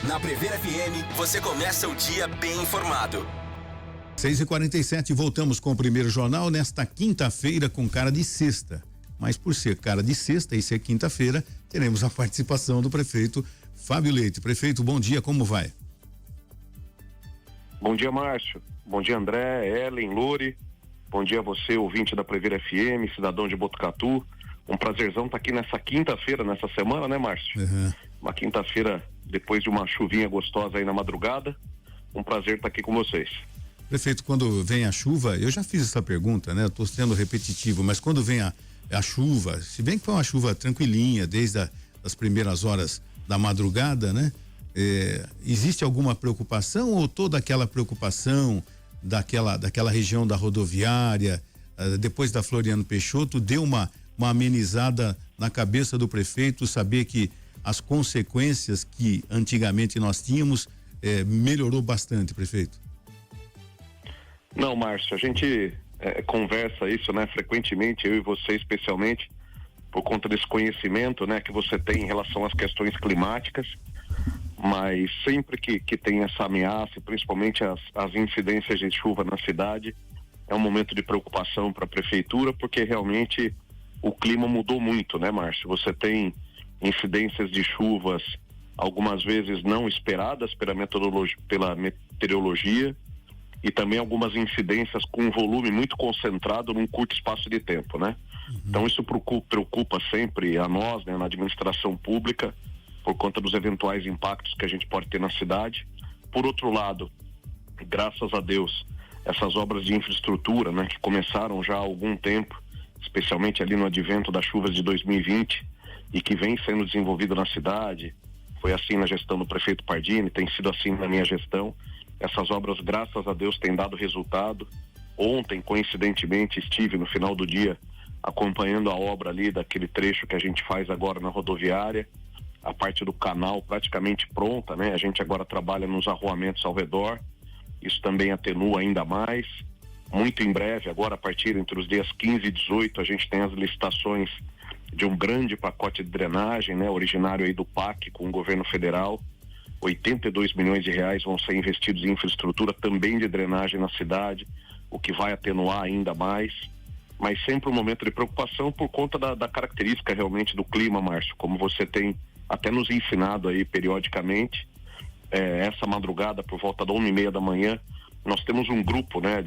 Na Prever FM, você começa o dia bem informado. 6h47, voltamos com o primeiro jornal nesta quinta-feira com cara de sexta. Mas por ser cara de sexta e ser quinta-feira, teremos a participação do prefeito Fábio Leite. Prefeito, bom dia, como vai? Bom dia, Márcio. Bom dia, André, Ellen, Lore. Bom dia a você, ouvinte da Prever FM, cidadão de Botucatu. Um prazerzão estar aqui nessa quinta-feira, nessa semana, né, Márcio? Uhum. Uma quinta-feira, depois de uma chuvinha gostosa aí na madrugada. Um prazer estar aqui com vocês. Prefeito, quando vem a chuva, eu já fiz essa pergunta, né? Estou sendo repetitivo, mas quando vem a chuva, se bem que foi uma chuva tranquilinha desde as primeiras horas da madrugada, né? Existe alguma preocupação ou toda aquela preocupação daquela região da rodoviária, depois da Floriano Peixoto, deu uma amenizada na cabeça do prefeito, saber que as consequências que antigamente nós tínhamos melhorou bastante, prefeito? Não, Márcio, a gente conversa isso, né, frequentemente, eu e você especialmente, por conta desse conhecimento, né, que você tem em relação às questões climáticas, mas sempre que tem essa ameaça, principalmente as incidências de chuva na cidade, é um momento de preocupação para a prefeitura, porque realmente o clima mudou muito, né, Márcio? Você tem incidências de chuvas, algumas vezes não esperadas pela meteorologia, e também algumas incidências com um volume muito concentrado num curto espaço de tempo, né? Uhum. Então isso preocupa sempre a nós, né, na administração pública, por conta dos eventuais impactos que a gente pode ter na cidade. Por outro lado, graças a Deus, essas obras de infraestrutura, né, que começaram já há algum tempo, especialmente ali no advento das chuvas de 2020 e que vem sendo desenvolvido na cidade, foi assim na gestão do prefeito Pardini, tem sido assim na minha gestão. Essas obras, graças a Deus, têm dado resultado. Ontem, coincidentemente, estive no final do dia acompanhando a obra ali daquele trecho que a gente faz agora na rodoviária, a parte do canal praticamente pronta, né? A gente agora trabalha nos arruamentos ao redor, isso também atenua ainda mais. Muito em breve, agora a partir entre os dias 15 e 18, a gente tem as licitações de um grande pacote de drenagem, né? Originário aí do PAC com o governo federal. 82 milhões de reais vão ser investidos em infraestrutura também de drenagem na cidade, o que vai atenuar ainda mais, mas sempre um momento de preocupação por conta da característica realmente do clima, Márcio, como você tem até nos ensinado aí periodicamente. Essa madrugada, por volta da 1h30 da manhã, nós temos um grupo, né,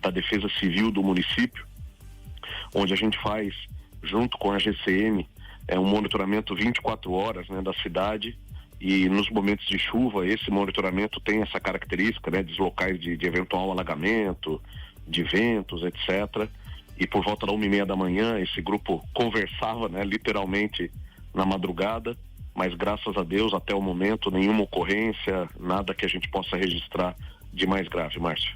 da Defesa Civil do município, onde a gente faz, junto com a GCM, um monitoramento 24 horas, né, da cidade. E nos momentos de chuva, esse monitoramento tem essa característica, né, dos locais de eventual alagamento, de ventos, etc. E por volta da 1h30 da manhã, esse grupo conversava, né, literalmente na madrugada, mas graças a Deus, até o momento, nenhuma ocorrência, nada que a gente possa registrar de mais grave, Márcio.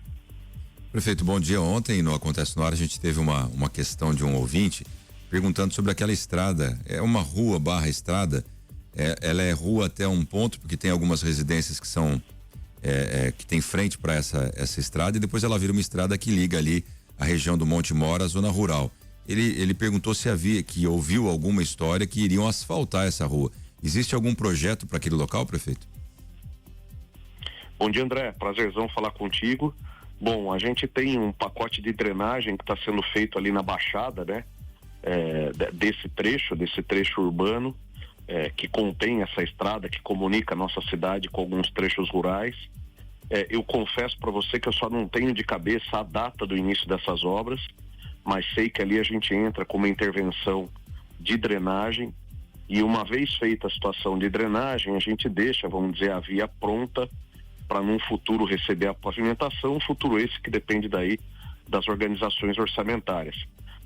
Prefeito, bom dia. Ontem no Acontece no Ar a gente teve uma questão de um ouvinte perguntando sobre aquela estrada, é uma rua / estrada. Ela é rua até um ponto, porque tem algumas residências que são que tem frente para essa estrada, e depois ela vira uma estrada que liga ali a região do Monte Mora, a zona rural. Ele perguntou se ouviu alguma história que iriam asfaltar essa rua. Existe algum projeto para aquele local, prefeito? Bom dia, André, prazerzão falar contigo. Bom, a gente tem um pacote de drenagem que está sendo feito ali na Baixada, né? Desse trecho urbano, que contém essa estrada que comunica a nossa cidade com alguns trechos rurais. Eu confesso para você que eu só não tenho de cabeça a data do início dessas obras, mas sei que ali a gente entra com uma intervenção de drenagem, e uma vez feita a situação de drenagem, a gente deixa, vamos dizer, a via pronta para num futuro receber a pavimentação, um futuro esse que depende daí das organizações orçamentárias.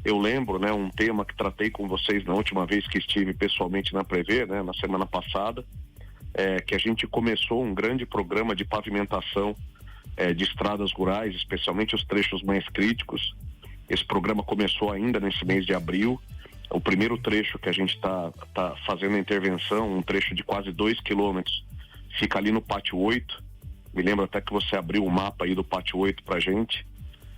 Eu lembro, né, um tema que tratei com vocês na última vez que estive pessoalmente na Prever, né, na semana passada, que a gente começou um grande programa de pavimentação de estradas rurais, especialmente os trechos mais críticos. Esse programa começou ainda nesse mês de abril. O primeiro trecho que a gente está fazendo a intervenção, um trecho de quase 2 quilômetros, fica ali no Pátio 8. Me lembro até que você abriu o mapa aí do Pátio 8 pra gente.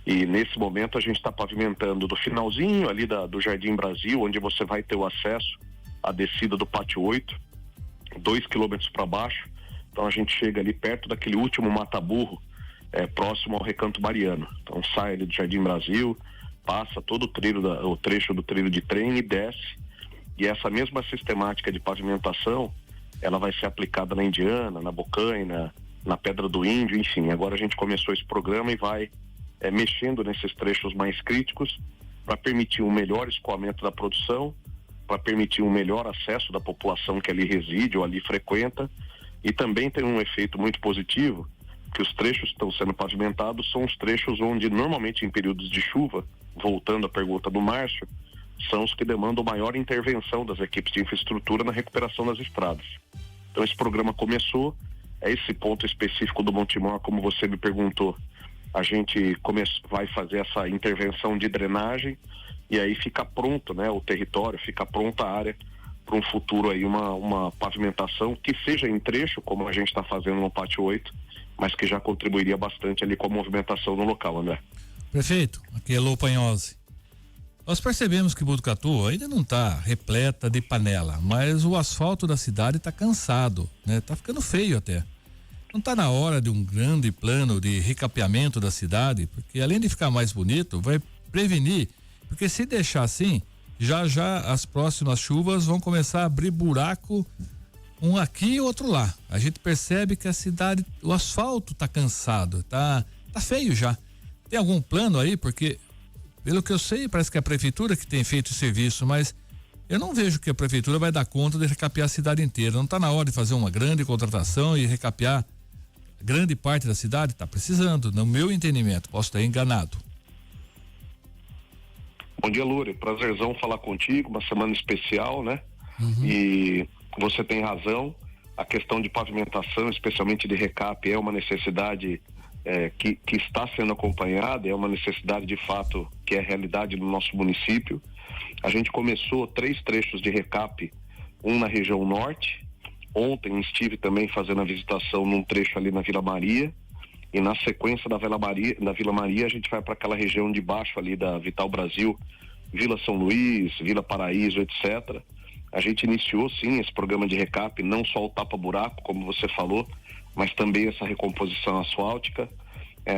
E nesse momento a gente está pavimentando do finalzinho ali do Jardim Brasil, onde você vai ter o acesso à descida do Pátio 8, 2 quilômetros para baixo, Então a gente chega ali perto daquele último mata-burro, próximo ao Recanto Mariano. Então sai ali do Jardim Brasil, passa todo o trecho do trilho de trem e desce. E essa mesma sistemática de pavimentação, ela vai ser aplicada na Indiana, na Bocaina, na Pedra do Índio, enfim. Agora a gente começou esse programa e vai mexendo nesses trechos mais críticos para permitir um melhor escoamento da produção, para permitir um melhor acesso da população que ali reside ou ali frequenta, e também tem um efeito muito positivo, que os trechos que estão sendo pavimentados são os trechos onde normalmente em períodos de chuva, voltando à pergunta do Márcio, são os que demandam maior intervenção das equipes de infraestrutura na recuperação das estradas. Então esse programa começou, esse ponto específico do Montemor, como você me perguntou, a gente vai fazer essa intervenção de drenagem e aí fica pronto, né, o território, fica pronta a área para um futuro aí, uma pavimentação que seja em trecho, como a gente está fazendo no Pátio 8, mas que já contribuiria bastante ali com a movimentação no local, André. Prefeito, aqui é Lô Panhose. Nós percebemos que Botucatu ainda não está repleta de panela, mas o asfalto da cidade está cansado, né? Tá ficando feio até. Não está na hora de um grande plano de recapeamento da cidade, porque além de ficar mais bonito, vai prevenir, porque se deixar assim, já as próximas chuvas vão começar a abrir buraco, um aqui e outro lá. A gente percebe que a cidade, o asfalto está cansado, tá feio já. Tem algum plano aí? Porque pelo que eu sei, parece que é a prefeitura que tem feito o serviço, mas eu não vejo que a prefeitura vai dar conta de recapear a cidade inteira. Não está na hora de fazer uma grande contratação e recapear grande parte da cidade? Está precisando, no meu entendimento. Posso estar enganado. Bom dia, Lúria. Prazerzão falar contigo, uma semana especial, né? E você tem razão. A questão de pavimentação, especialmente de recap, é uma necessidade que está sendo acompanhada, é uma necessidade de fato que é realidade no nosso município. A gente começou 3 trechos de recap, um na região norte. Ontem estive também fazendo a visitação num trecho ali na Vila Maria, e na sequência da Vila Maria a gente vai para aquela região de baixo ali da Vital Brasil, Vila São Luís, Vila Paraíso, etc. A gente iniciou sim esse programa de recap, não só o tapa-buraco, como você falou, mas também essa recomposição asfáltica.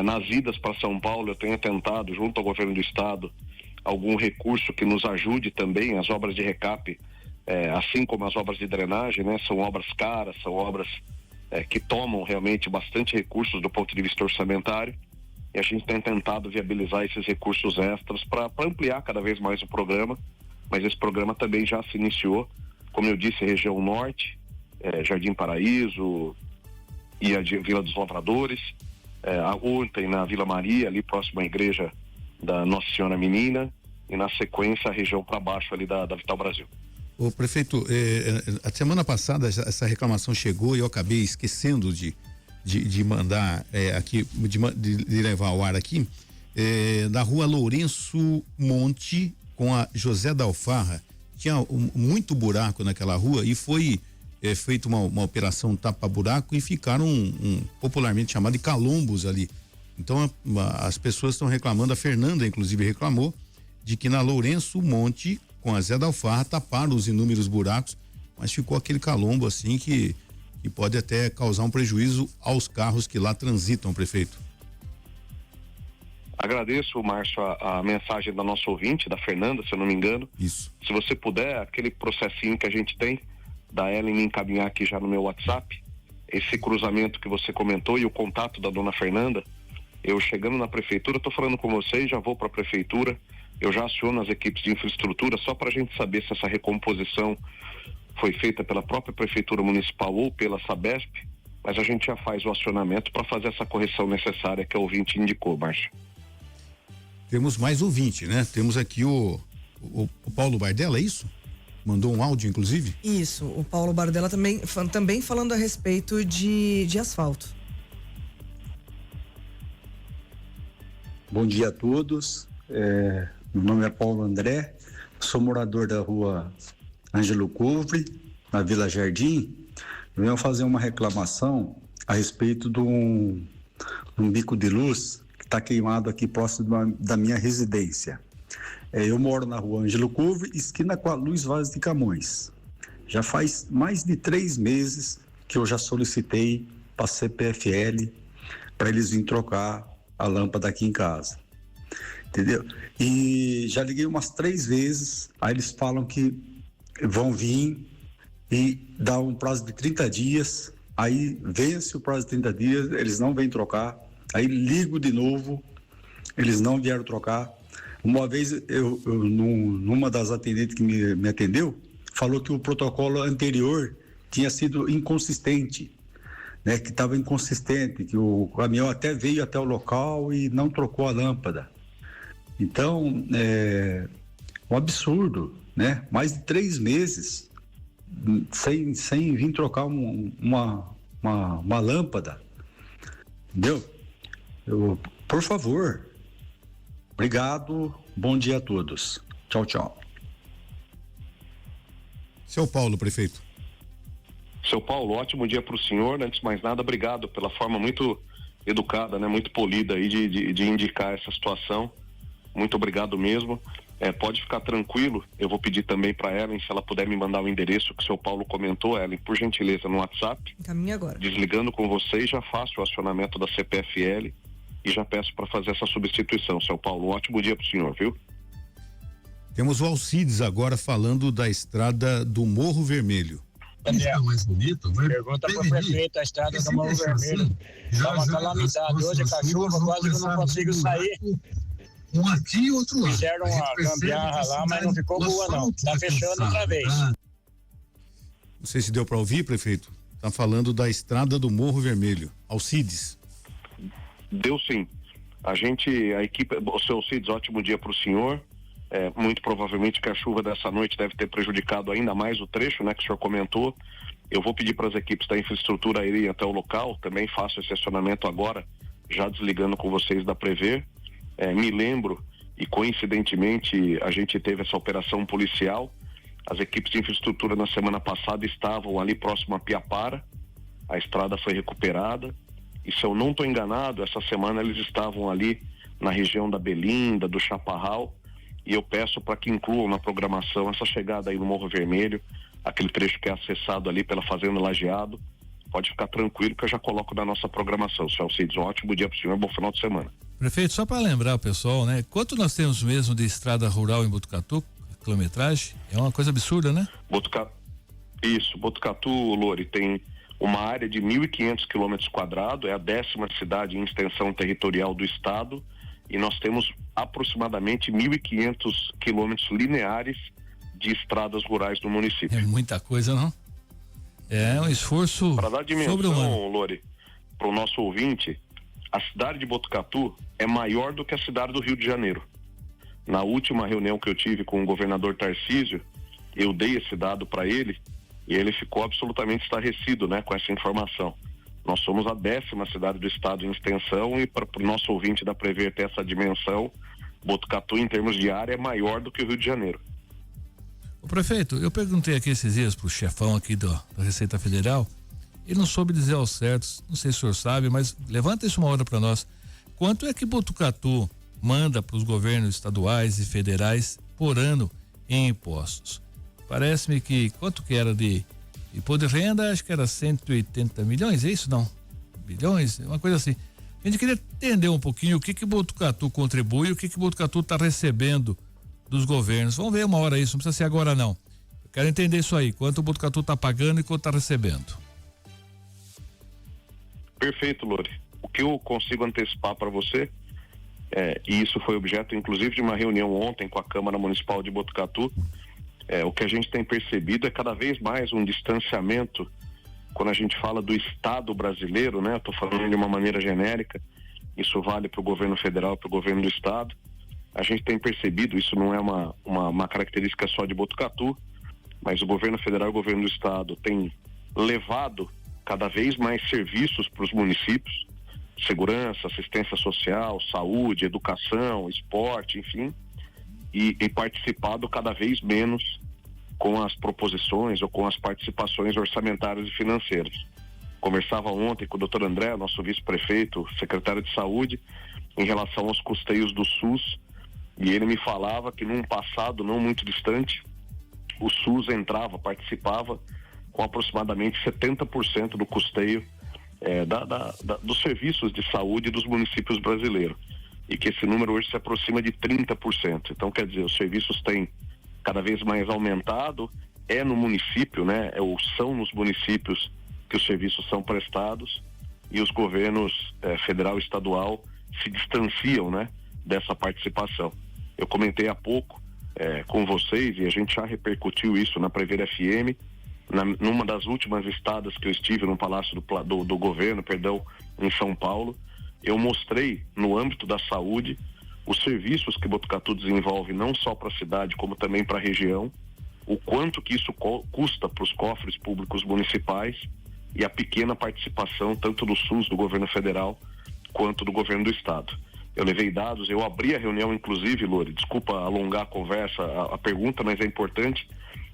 Nas idas para São Paulo eu tenho tentado, junto ao governo do estado, algum recurso que nos ajude também. As obras de recap, assim como as obras de drenagem, né, são obras caras, são obras que tomam realmente bastante recursos do ponto de vista orçamentário, e a gente tem tentado viabilizar esses recursos extras para ampliar cada vez mais o programa. Mas esse programa também já se iniciou, como eu disse, região norte, Jardim Paraíso e a Vila dos Lavradores, ontem na Vila Maria, ali próximo à igreja da Nossa Senhora Menina, e na sequência a região para baixo ali da Vital Brasil. Ô prefeito, a semana passada essa reclamação chegou e eu acabei esquecendo de mandar aqui, de levar ao ar aqui, da rua Lourenço Monte com a José da Alfarra. Tinha muito buraco naquela rua e foi feita uma operação tapa-buraco e ficaram popularmente chamado de calombos ali. Então as pessoas estão reclamando, a Fernanda inclusive reclamou, de que na Lourenço Monte com a Zé da Alfarra taparam os inúmeros buracos, mas ficou aquele calombo assim que pode até causar um prejuízo aos carros que lá transitam, prefeito. Agradeço, Márcio, a mensagem da nossa ouvinte, da Fernanda, se eu não me engano. Isso. Se você puder, aquele processinho que a gente tem, da Ellen me encaminhar aqui já no meu WhatsApp, esse cruzamento que você comentou e o contato da dona Fernanda, eu chegando na prefeitura, estou falando com vocês, já vou para a prefeitura, eu já aciono as equipes de infraestrutura só para a gente saber se essa recomposição foi feita pela própria prefeitura municipal ou pela Sabesp, mas a gente já faz o acionamento para fazer essa correção necessária que a ouvinte indicou, Márcio. Temos mais ouvinte, né? Temos aqui o Paulo Bardella, é isso? Mandou um áudio, inclusive? Isso, o Paulo Bardella também falando a respeito de asfalto. Bom dia a todos. Meu nome é Paulo André, sou morador da rua Ângelo Couvre, na Vila Jardim. Eu venho fazer uma reclamação a respeito de um bico de luz que está queimado aqui próximo da minha residência. Eu moro na rua Ângelo Couvre, esquina com a Luiz Vaz de Camões. Já faz mais de 3 meses que eu já solicitei para a CPFL para eles virem trocar a lâmpada aqui em casa. Entendeu? E já liguei umas 3 vezes, aí eles falam que vão vir e dá um prazo de 30 dias, aí vence o prazo de 30 dias, eles não vêm trocar, aí ligo de novo, eles não vieram trocar. Uma vez, numa das atendentes que me atendeu, falou que o protocolo anterior tinha sido inconsistente, né? Que estava inconsistente, que o caminhão até veio até o local e não trocou a lâmpada. Então, é um absurdo, né? Mais de 3 meses sem vir trocar uma lâmpada, entendeu? Por favor, obrigado, bom dia a todos. Tchau, tchau. Seu Paulo, prefeito. Seu Paulo, ótimo dia para o senhor. Antes de mais nada, obrigado pela forma muito educada, né, muito polida aí de indicar essa situação. Muito obrigado mesmo. Pode ficar tranquilo. Eu vou pedir também para Ellen, se ela puder me mandar o endereço que o seu Paulo comentou, Ellen, por gentileza, no WhatsApp. Encaminha agora. Desligando com vocês, já faço o acionamento da CPFL e já peço para fazer essa substituição, seu Paulo. Ótimo dia para o senhor, viu? Temos o Alcides agora falando da estrada do Morro Vermelho. Daniel, mais bonito, pergunta para o prefeito a estrada do Morro Vermelho. Está uma calamidade. Hoje com a chuva quase que eu não consigo sair. Um aqui e outro lá. Fizeram uma gambiarra lá, mas não ficou boa não. Está fechando outra vez. Não sei se deu para ouvir, prefeito. Está falando da estrada do Morro Vermelho. Alcides. Deu sim. A equipe, o seu Alcides, ótimo dia para o senhor. Muito provavelmente que a chuva dessa noite deve ter prejudicado ainda mais o trecho, né, que o senhor comentou. Eu vou pedir para as equipes da infraestrutura irem até o local, também faço esse acionamento agora, já desligando com vocês da Prever. Me lembro, e coincidentemente a gente teve essa operação policial, as equipes de infraestrutura na semana passada estavam ali próximo a Piapara, a estrada foi recuperada, e se eu não estou enganado, essa semana eles estavam ali na região da Belinda, do Chaparral, e eu peço para que incluam na programação essa chegada aí no Morro Vermelho, aquele trecho que é acessado ali pela Fazenda Lajeado. Pode ficar tranquilo que eu já coloco na nossa programação. Seu Alcides, um ótimo dia para o senhor, bom final de semana. Prefeito, só para lembrar o pessoal, né? Quanto nós temos mesmo de estrada rural em Botucatu, quilometragem? É uma coisa absurda, né? Botucatu, Lori, tem uma área de 1.500 quilômetros quadrados, é a 10ª cidade em extensão territorial do estado, e nós temos aproximadamente 1.500 quilômetros lineares de estradas rurais do município. É muita coisa, não? É um esforço para dar dimensão, Lori, para o nosso ouvinte, a cidade de Botucatu é maior do que a cidade do Rio de Janeiro. Na última reunião que eu tive com o governador Tarcísio, eu dei esse dado para ele e ele ficou absolutamente estarrecido, né, com essa informação. Nós somos a 10ª cidade do estado em extensão, e para o nosso ouvinte da Prever ter essa dimensão, Botucatu, em termos de área, é maior do que o Rio de Janeiro. O prefeito, eu perguntei aqui esses dias pro chefão aqui da Receita Federal, ele não soube dizer ao certo, não sei se o senhor sabe, mas levanta isso uma hora para nós. Quanto é que Botucatu manda para os governos estaduais e federais por ano em impostos? Parece-me que, quanto que era de imposto de renda, acho que era 180 milhões, é isso não? Bilhões, uma coisa assim. A gente queria entender um pouquinho o que Botucatu contribui e o que Botucatu está recebendo dos governos. Vamos ver uma hora isso, não precisa ser agora não. Eu quero entender isso aí, quanto o Botucatu está pagando e quanto está recebendo. Perfeito, Lori. O que eu consigo antecipar para você, e isso foi objeto inclusive de uma reunião ontem com a Câmara Municipal de Botucatu, o que a gente tem percebido é cada vez mais um distanciamento quando a gente fala do Estado brasileiro, né? Eu estou falando de uma maneira genérica, isso vale para o governo federal, para o governo do Estado. A gente tem percebido, isso não é uma característica só de Botucatu, mas o governo federal e o governo do Estado têm levado cada vez mais serviços para os municípios, segurança, assistência social, saúde, educação, esporte, enfim, e participado cada vez menos com as proposições ou com as participações orçamentárias e financeiras. Conversava ontem com o Dr. André, nosso vice-prefeito, secretário de saúde, em relação aos custeios do SUS, e ele me falava que num passado não muito distante, o SUS entrava, participava com aproximadamente 70% do custeio dos serviços de saúde dos municípios brasileiros, e que esse número hoje se aproxima de 30%. Então, quer dizer, os serviços têm cada vez mais aumentado, no município, né, ou são nos municípios que os serviços são prestados, e os governos federal e estadual se distanciam, né, dessa participação. Eu comentei há pouco com vocês, e a gente já repercutiu isso na Prever FM, numa das últimas estadas que eu estive no Palácio do Governo, em São Paulo. Eu mostrei, no âmbito da saúde, os serviços que Botucatu desenvolve não só para a cidade, como também para a região, o quanto que isso custa para os cofres públicos municipais, e a pequena participação tanto do SUS, do governo federal, quanto do governo do estado. Eu levei dados, eu abri a reunião, inclusive, Lore, desculpa alongar a conversa, a pergunta, mas é importante.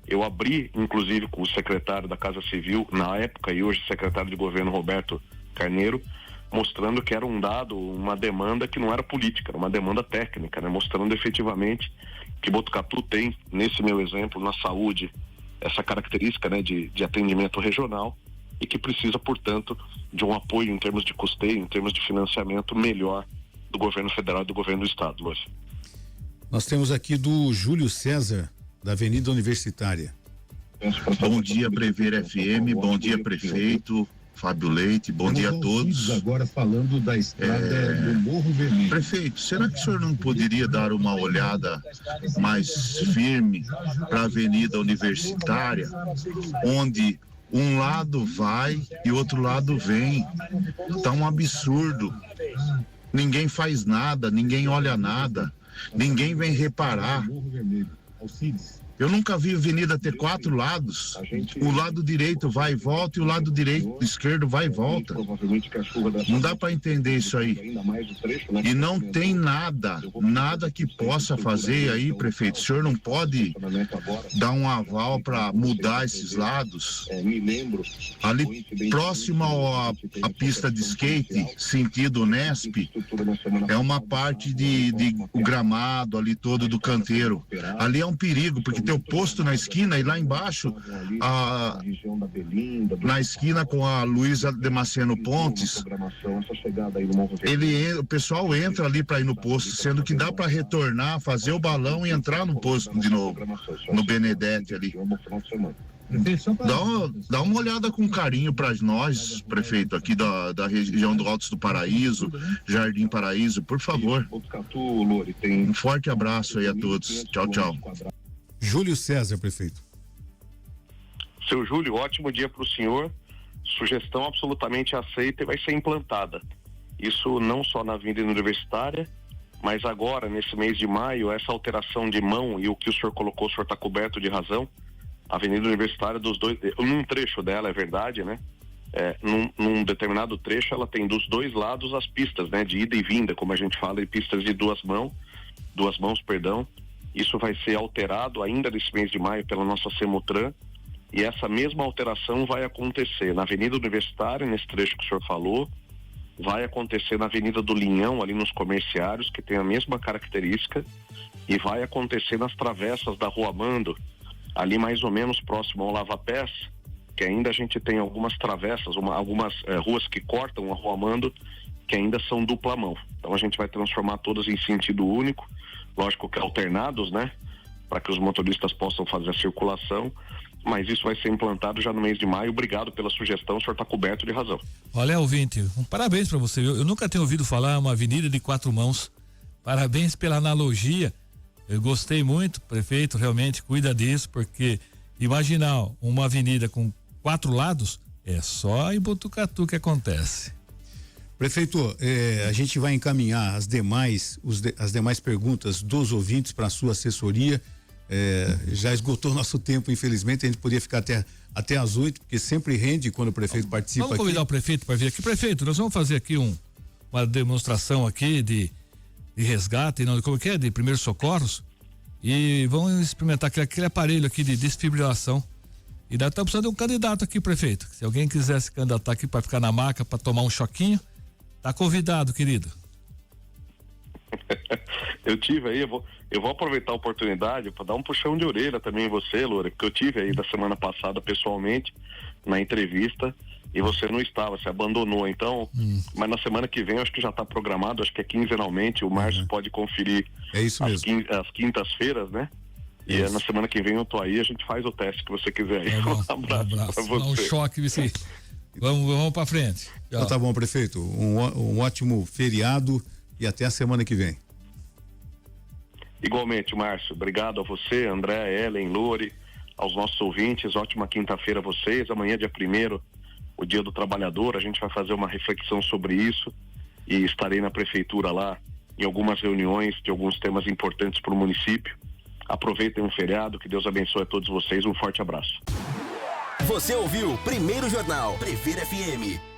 Eu abri, inclusive, com o secretário da Casa Civil, na época, e hoje secretário de governo, Roberto Carneiro, mostrando que era um dado, uma demanda que não era política, era uma demanda técnica, né? Mostrando efetivamente que Botucatu tem, nesse meu exemplo, na saúde, essa característica, né, de atendimento regional, e que precisa, portanto, de um apoio em termos de custeio, em termos de financiamento melhor do governo federal e do governo do estado, Luiz. Nós temos aqui do Júlio César, da Avenida Universitária. Bom dia, Prever FM, bom dia, prefeito Fábio Leite, bom dia a todos. Agora falando da estrada do Morro Vermelho. Prefeito, será que o senhor não poderia dar uma olhada mais firme para a Avenida Universitária, onde um lado vai e outro lado vem? Tá um absurdo. Ninguém faz nada, ninguém olha nada, ninguém vem reparar. Eu nunca vi a avenida ter 4 lados. O lado direito vai e volta e o lado esquerdo vai e volta. Não dá para entender isso aí. E não tem nada que possa fazer aí, prefeito. O senhor não pode dar um aval para mudar esses lados? Ali próximo à pista de skate, sentido Nesp, é uma parte de o gramado ali todo do canteiro. Ali é um perigo, porque tem o posto na esquina e lá embaixo, na esquina com a Luísa Damasceno Pontes, o pessoal entra ali para ir no posto, sendo que dá para retornar, fazer o balão e entrar no posto de novo, no Benedetti ali. Dá uma olhada com carinho para nós, prefeito, aqui da região do Altos do Paraíso, Jardim Paraíso, por favor. Um forte abraço aí a todos. Tchau, tchau. Júlio César, prefeito. Seu Júlio, ótimo dia para o senhor. Sugestão absolutamente aceita e vai ser implantada. Isso não só na Avenida Universitária, mas agora, nesse mês de maio, essa alteração de mão e o que o senhor colocou, o senhor está coberto de razão. A Avenida Universitária dos dois, num trecho dela, é verdade, né? Num determinado trecho, ela tem dos dois lados as pistas, né? De ida e vinda, como a gente fala, e pistas de duas mãos, perdão. Isso vai ser alterado ainda nesse mês de maio pela nossa Semutran, e essa mesma alteração vai acontecer na Avenida Universitária, nesse trecho que o senhor falou, vai acontecer na Avenida do Linhão, ali nos comerciários, que tem a mesma característica, e vai acontecer nas travessas da Rua Amando, ali mais ou menos próximo ao Lava Pés, que ainda a gente tem algumas travessas, algumas ruas que cortam a Rua Amando, que ainda são dupla mão. Então a gente vai transformar todas em sentido único, lógico que alternados, né? Para que os motoristas possam fazer a circulação, mas isso vai ser implantado já no mês de maio. Obrigado pela sugestão, o senhor está coberto de razão. Olha, ouvinte, parabéns para você. Eu nunca tinha ouvido falar uma avenida de 4 mãos. Parabéns pela analogia. Eu gostei muito, prefeito, realmente cuida disso, porque imaginar uma avenida com 4 lados é só em Botucatu que acontece. Prefeito, a gente vai encaminhar as demais perguntas dos ouvintes para a sua assessoria. Já esgotou nosso tempo, infelizmente. A gente podia ficar até às 8, porque sempre rende quando o prefeito participa. Vamos convidar o prefeito para vir aqui. Prefeito, nós vamos fazer aqui uma demonstração aqui de resgate, não, como que é? De primeiros socorros. E vamos experimentar aquele aparelho aqui de desfibrilação. E daí tá precisando de um candidato aqui, prefeito. Se alguém quiser se candidatar aqui para ficar na maca, para tomar um choquinho, tá convidado, querido. Eu tive aí, eu vou aproveitar a oportunidade para dar um puxão de orelha também em você, Loura, porque eu tive aí da semana passada pessoalmente na entrevista e você não estava, você abandonou. Então, mas na semana que vem eu acho que já está programado, acho que é quinzenalmente, o Márcio pode conferir. É isso mesmo. As quintas-feiras, né? E na semana que vem eu tô aí, a gente faz o teste que você quiser aí. Um abraço pra você. Um choque, Vici. Vamos pra frente. Então tá bom, prefeito. Um ótimo feriado e até a semana que vem. Igualmente, Márcio. Obrigado a você, André, Ellen, Lore, aos nossos ouvintes. Ótima quinta-feira a vocês. Amanhã, dia 1º, o Dia do Trabalhador. A gente vai fazer uma reflexão sobre isso e estarei na prefeitura lá em algumas reuniões de alguns temas importantes para o município. Aproveitem um feriado. Que Deus abençoe a todos vocês. Um forte abraço. Você ouviu Primeiro Jornal Prefeito FM.